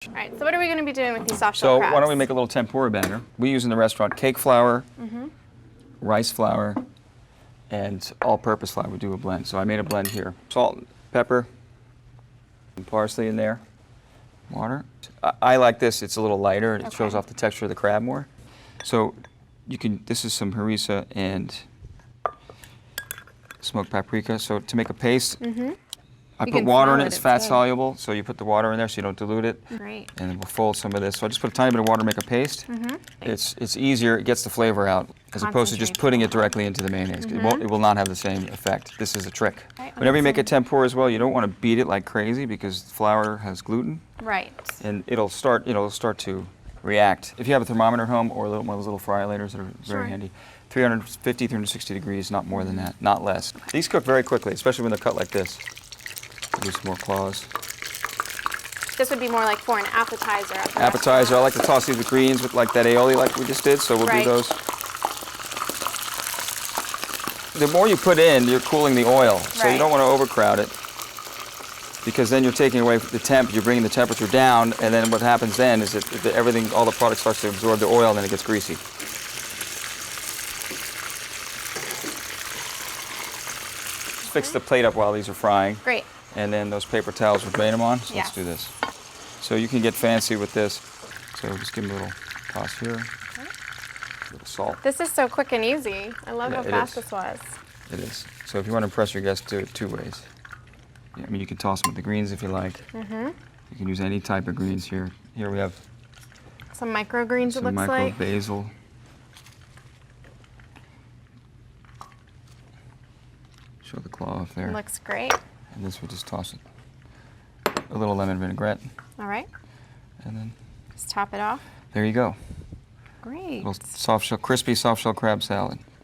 All right, so what are we going to be doing with these soft shell So crabs? why don't we make a little tempura batter? We use in the restaurant cake flour, rice flour, and all-purpose flour. We do a blend. So I made a blend here. Salt, pepper, and parsley in there. Water. I like this. It's a little lighter and it shows off the texture of the crab more. So you can. This is some harissa and smoked paprika. So to make a paste, I put water in it. It's fat soluble, so you put the water in there so you don't dilute it. Great. And then we'll fold some of this. So I just put a tiny bit of water to make a paste. It's easier. It gets the flavor out as opposed to just putting it directly into the mayonnaise. It will not have the same effect. This is a trick. Right. Whenever you make a tempura as well, you don't want to beat it like crazy because flour has gluten. Right. And it'll start to react. If you have a thermometer at home or one of those little fryolators that are very handy, 350, 360 degrees, not more than that, not less. These cook very quickly, especially when they're cut like this. Do some more claws. This would be more like for an appetizer. Appetizer. I like to toss these with greens with like that aioli like we just did, so we'll do those. The more you put in, you're cooling the oil, so you don't want to overcrowd it because then you're taking away the temp, you're bringing the temperature down, and then what happens then is that everything, all the product starts to absorb the oil and then it gets greasy. Fix the plate up while these are frying. Great. And then those paper towels will drain them on, so let's do this. So you can get fancy with this. So just give them a little toss here, a little salt. This is so quick and easy. I love how fast this was. It is. So if you want to impress your guests, do it two ways. I mean, you can toss them with the greens if you like. You can use any type of greens here. Here we have some microgreens, it looks like. Some micro basil. Show the claw off there. Looks great. And this we'll just toss it. A little lemon vinaigrette. All right. And then just top it off. there you go. Great. A little soft shell, crispy soft shell crab salad.